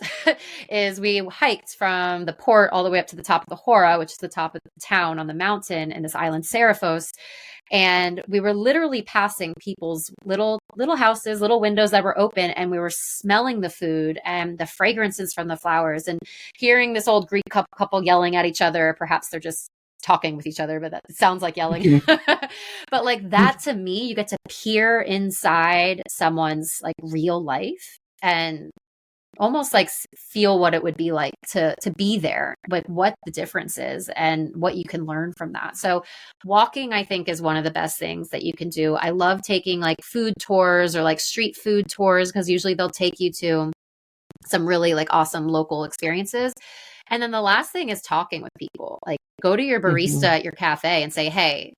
is we hiked from the port all the way up to the top of the Hora, which is the top of the town on the mountain in this island, Seriphos. And we were literally passing people's little houses, little windows that were open, and we were smelling the food and the fragrances from the flowers and hearing this old Greek couple yelling at each other. Perhaps they're just talking with each other, but that sounds like yelling. But like that, to me, you get to peer inside someone's like real life and almost like feel what it would be like to be there, like what the difference is and what you can learn from that. So walking, I think, is one of the best things that you can do. I love taking like food tours or like street food tours, because usually they'll take you to some really like awesome local experiences. And then the last thing is talking with people. Like go to your barista at your cafe and say, hey,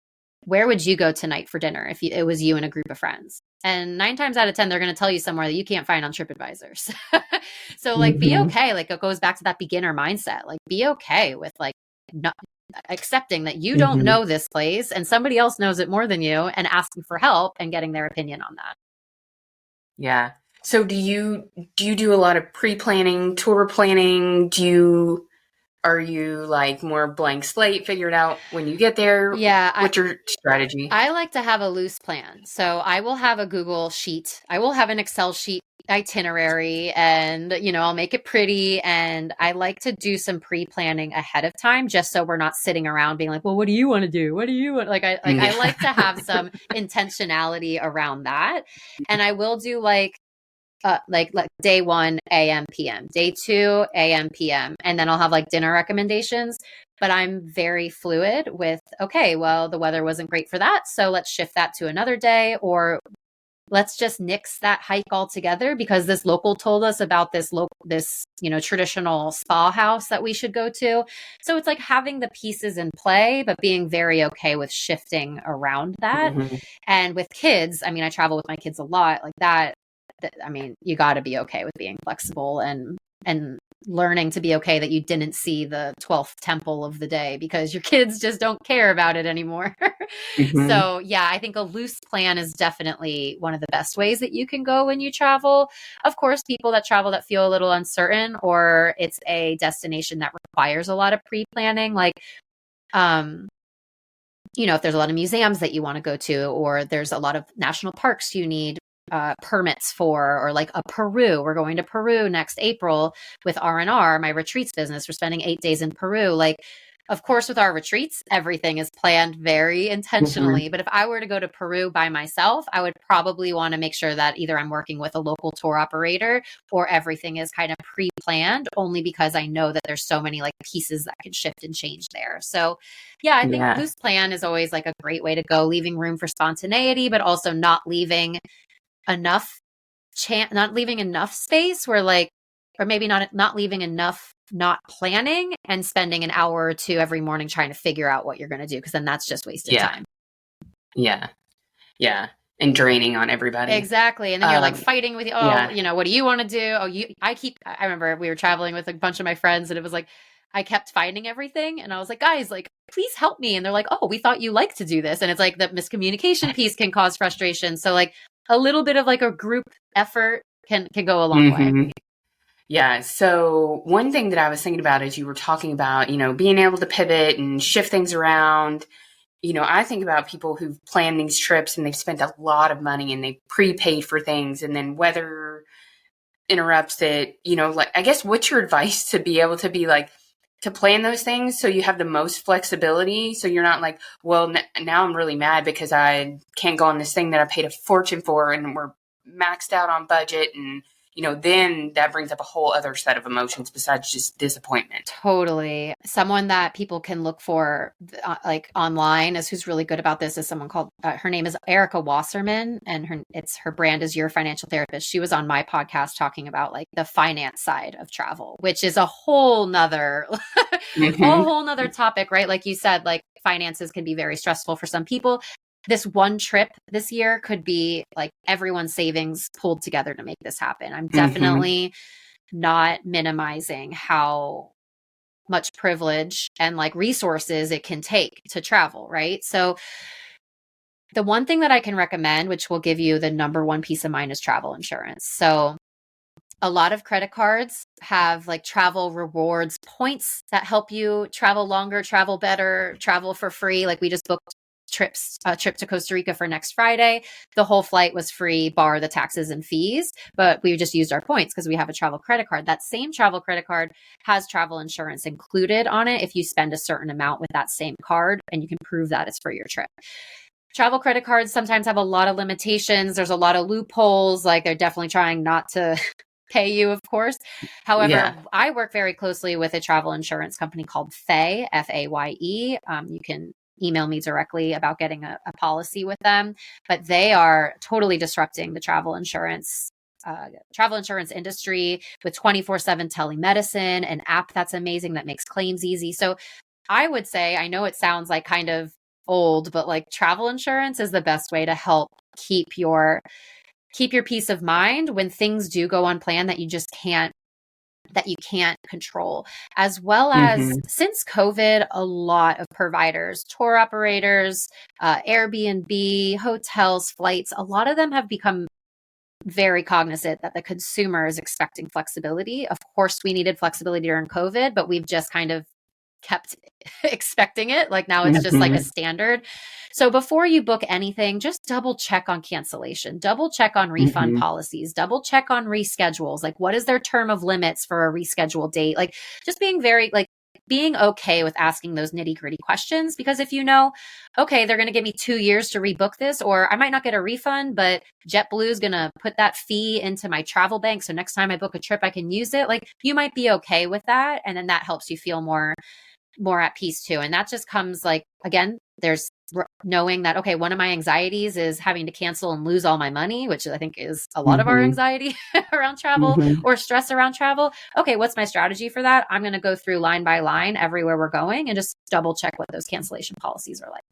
where would you go tonight for dinner if it was you and a group of friends? And 9 times out of 10, they're going to tell you somewhere that you can't find on TripAdvisors. So like, be okay. Like it goes back to that beginner mindset. Like be okay with like not accepting that you don't know this place and somebody else knows it more than you, and asking for help and getting their opinion on that. Yeah. So do you do a lot of pre-planning, tour planning? Are you like more blank slate, figure it out when you get there? Yeah. What's your strategy? I like to have a loose plan. So I will have a Google sheet. I will have an Excel sheet itinerary, and, I'll make it pretty. And I like to do some pre-planning ahead of time, just so we're not sitting around being like, well, what do you want to do? What do you want? I like to have some intentionality around that. And I will do like day 1 a.m. p.m., day 2 a.m. p.m. And then I'll have like dinner recommendations, but I'm very fluid with, okay, well, the weather wasn't great for that, so let's shift that to another day, or let's just nix that hike altogether because this local told us about this traditional spa house that we should go to. So it's like having the pieces in play, but being very okay with shifting around that. And with kids, I travel with my kids a lot, like that. You got to be okay with being flexible and learning to be okay that you didn't see the 12th temple of the day because your kids just don't care about it anymore. Mm-hmm. So, yeah, I think a loose plan is definitely one of the best ways that you can go when you travel. Of course, people that travel that feel a little uncertain, or it's a destination that requires a lot of pre-planning, like, um, if there's a lot of museums that you want to go to, or there's a lot of national parks you need permits for, or like a Peru. We're going to Peru next April with R&R, my retreats business. We're spending 8 days in Peru. Like, of course, with our retreats, everything is planned very Mm-hmm. intentionally. But if I were to go to Peru by myself, I would probably want to make sure that either I'm working with a local tour operator or everything is kind of pre-planned, only because I know that there's so many like pieces that can shift and change there. So yeah, I think Yeah. loose plan is always like a great way to go, leaving room for spontaneity, but also not leaving enough not leaving enough space where like, or maybe not leaving enough, not planning and spending an hour or two every morning trying to figure out what you're going to do, because then that's just wasted Yeah. time. Yeah. Yeah. And draining on everybody. Exactly. And then you're like Um, fighting with, oh, yeah. what do you want to do? Oh, I remember we were traveling with a bunch of my friends and it was like, I kept finding everything. And I was like, guys, like, please help me. And they're like, oh, we thought you liked to do this. And it's like the miscommunication piece can cause frustration. So like a little bit of like a group effort can go a long way. Mm-hmm. Yeah. So one thing that I was thinking about as you were talking about, being able to pivot and shift things around, I think about people who've planned these trips and they've spent a lot of money and they've prepaid for things, and then weather interrupts it, like, I guess, what's your advice to be able to be like, to plan those things so you have the most flexibility, so you're not like, well, now I'm really mad because I can't go on this thing that I paid a fortune for and we're maxed out on budget, and then that brings up a whole other set of emotions besides just disappointment. Totally. Someone that people can look for like online is who's really good about this is someone called her name is Erica Wasserman, and her brand is Your Financial Therapist. She was on my podcast talking about like the finance side of travel, which is a whole nother a Mm-hmm. whole nother topic, right? Like you said, like finances can be very stressful for some people. This one trip this year could be like everyone's savings pulled together to make this happen. I'm Mm-hmm. definitely not minimizing how much privilege and like resources it can take to travel, right? So the one thing that I can recommend, which will give you the number one peace of mind, is travel insurance. So a lot of credit cards have like travel rewards points that help you travel longer, travel better, travel for free. Like we just booked a trip to Costa Rica for next Friday. The whole flight was free, bar the taxes and fees, but we just used our points because we have a travel credit card. That same travel credit card has travel insurance included on it if you spend a certain amount with that same card, and you can prove that it's for your trip. Travel credit cards sometimes have a lot of limitations. There's a lot of loopholes. Like they're definitely trying not to pay you, of course. However, Yeah. I work very closely with a travel insurance company called Faye, Faye. You can email me directly about getting a policy with them, but they are totally disrupting the travel insurance industry with 24/7 telemedicine, an app that's amazing that makes claims easy. So I would say, I know it sounds like kind of old, but like travel insurance is the best way to help keep your peace of mind when things do go unplanned that you can't control. As well as Mm-hmm. since COVID, a lot of providers, tour operators, Airbnb, hotels, flights, a lot of them have become very cognizant that the consumer is expecting flexibility. Of course, we needed flexibility during COVID, but we've just kind of kept expecting it. Like now it's just like a Mm-hmm. standard. So before you book anything, just double check on cancellation, double check on refund Mm-hmm. policies, double check on reschedules. Like what is their term of limits for a reschedule date? Like just being okay with asking those nitty gritty questions, because if you know, okay, they're going to give me 2 years to rebook this, or I might not get a refund, but JetBlue is going to put that fee into my travel bank. So next time I book a trip, I can use it. Like you might be okay with that. And then that helps you feel more at peace too. And that just comes like, again, there's knowing that, okay, one of my anxieties is having to cancel and lose all my money, which I think is a lot of our Mm-hmm. anxiety around travel Mm-hmm. or stress around travel. Okay, what's my strategy for that? I'm going to go through line by line everywhere we're going and just double check what those cancellation policies are like.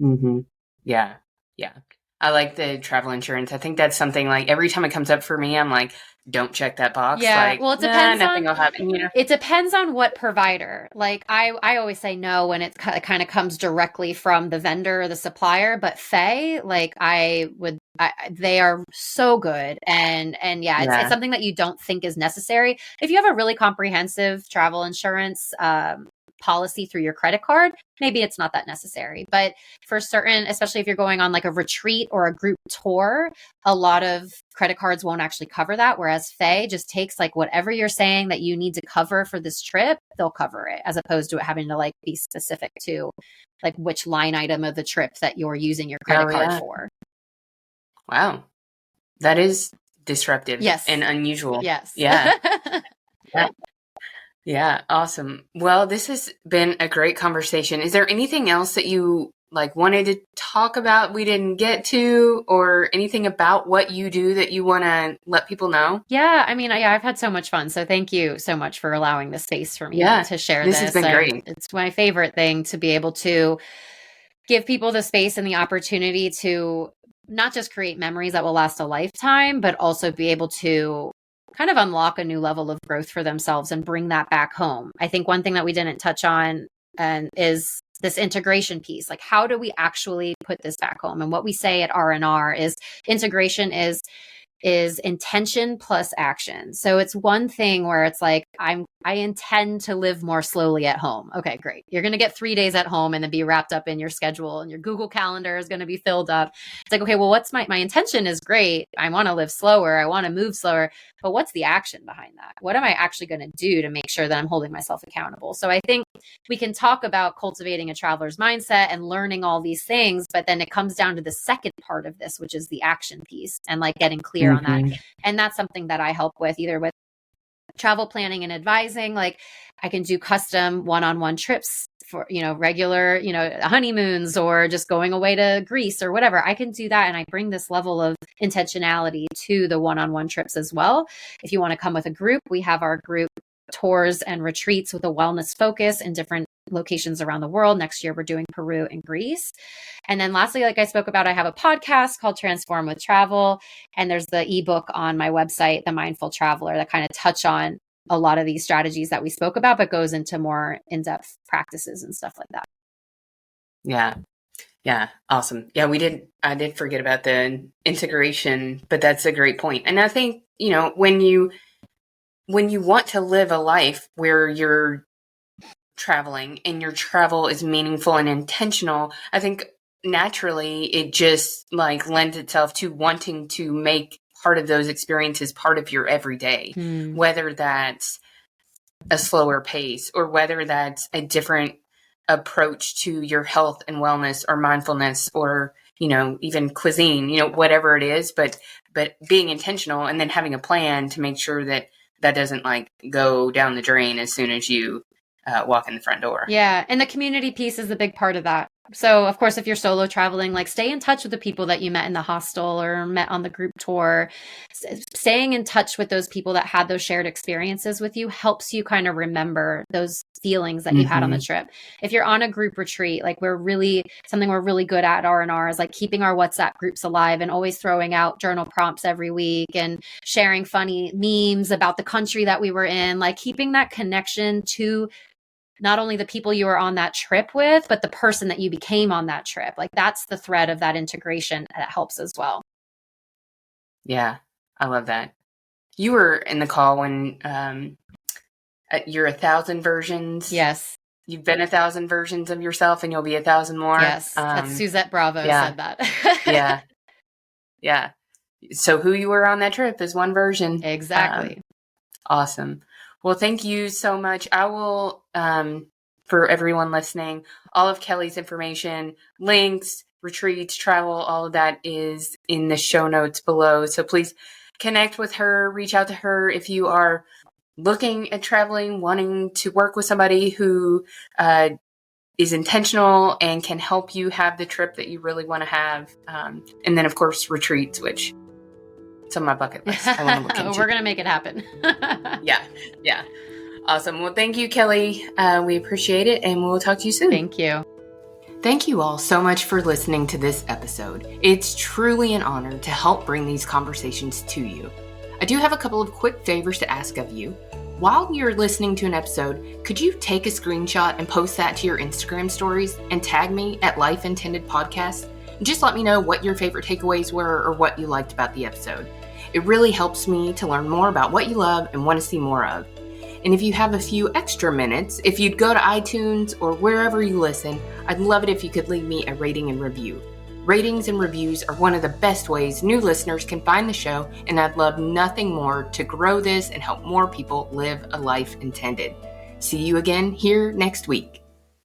Mm-hmm. Yeah. Yeah. I like the travel insurance. I think that's something like every time it comes up for me, I'm like, don't check that box. Yeah, Like, well, it nah, depends nothing on will happen, you know? it depends on what provider. Like I always say no when it kind of comes directly from the vendor or the supplier, but Faye, like they are so good, and yeah, it's Yeah. something that you don't think is necessary. If you have a really comprehensive travel insurance policy through your credit card, maybe it's not that necessary. But for certain, especially if you're going on like a retreat or a group tour, a lot of credit cards won't actually cover that. Whereas Faye just takes like whatever you're saying that you need to cover for this trip, they'll cover it, as opposed to it having to like be specific to like which line item of the trip that you're using your credit Oh, card yeah. for. Wow. That is disruptive Yes. and unusual. Yes. Yeah. Yeah. Yeah. Awesome. Well, this has been a great conversation. Is there anything else that you like wanted to talk about we didn't get to, or anything about what you do that you want to let people know? Yeah, I mean, yeah, I've had so much fun. So thank you so much for allowing the space for me Yeah. to share This has this. been And great. it's my favorite thing to be able to give people the space and the opportunity to not just create memories that will last a lifetime, but also be able to kind of unlock a new level of growth for themselves and bring that back home. I think one thing that we didn't touch on and is this integration piece. Like, how do we actually put this back home? And what we say at R&R is integration is intention plus action. So it's one thing where it's like, I intend to live more slowly at home. Okay, great. You're going to get 3 days at home and then be wrapped up in your schedule, and your Google Calendar is going to be filled up. It's like, okay, well, what's my intention is great. I want to live slower. I want to move slower, but what's the action behind that? What am I actually going to do to make sure that I'm holding myself accountable? So I think we can talk about cultivating a traveler's mindset and learning all these things, but then it comes down to the second part of this, which is the action piece and like getting clear on that. And that's something that I help with, either with travel planning and advising. Like, I can do custom one-on-one trips for, regular, honeymoons, or just going away to Greece or whatever. I can do that. And I bring this level of intentionality to the one-on-one trips as well. If you want to come with a group, we have our group tours and retreats with a wellness focus in different locations around the world. Next year, we're doing Peru and Greece. And then lastly, like I spoke about, I have a podcast called Transform with Travel. And there's the ebook on my website, The Mindful Traveler, that kind of touch on a lot of these strategies that we spoke about, but goes into more in-depth practices and stuff like that. Yeah. Yeah. Awesome. Yeah, I did forget about the integration, but that's a great point. And I think, when you want to live a life where you're traveling and your travel is meaningful and intentional, I think naturally it just like lends itself to wanting to make part of those experiences part of your everyday, whether that's a slower pace or whether that's a different approach to your health and wellness or mindfulness or, even cuisine, whatever it is, but being intentional and then having a plan to make sure that doesn't like go down the drain as soon as you walk in the front door. Yeah. And the community piece is a big part of that. So, of course, if you're solo traveling, like stay in touch with the people that you met in the hostel or met on the group tour. Staying in touch with those people that had those shared experiences with you helps you kind of remember those feelings that you had on the trip. If you're on a group retreat, like something we're really good at R&R is like keeping our WhatsApp groups alive and always throwing out journal prompts every week and sharing funny memes about the country that we were in, like keeping that connection to not only the people you were on that trip with, but the person that you became on that trip. Like that's the thread of that integration that helps as well. Yeah, I love that. You were in the call when you're 1,000 versions. Yes. You've been 1,000 versions of yourself and you'll be 1,000 more. Yes. That's Suzette Bravo said that. Yeah. Yeah. So who you were on that trip is one version. Exactly. Awesome. Well, thank you so much. I will, for everyone listening, all of Kelly's information, links, retreats, travel, all of that is in the show notes below. So please connect with her, reach out to her if you are looking at traveling, wanting to work with somebody who is intentional and can help you have the trip that you really want to have. And then, of course, retreats, which it's on my bucket list. I want to look into. We're going to make it happen. Yeah. Awesome. Well, thank you, Kelly. We appreciate it, and we'll talk to you soon. Thank you. Thank you all so much for listening to this episode. It's truly an honor to help bring these conversations to you. I do have a couple of quick favors to ask of you. While you're listening to an episode, could you take a screenshot and post that to your Instagram stories and tag me at Life Intended Podcast? And just let me know what your favorite takeaways were or what you liked about the episode. It really helps me to learn more about what you love and want to see more of. And if you have a few extra minutes, if you'd go to iTunes or wherever you listen, I'd love it if you could leave me a rating and review. Ratings and reviews are one of the best ways new listeners can find the show, and I'd love nothing more to grow this and help more people live a life intended. See you again here next week.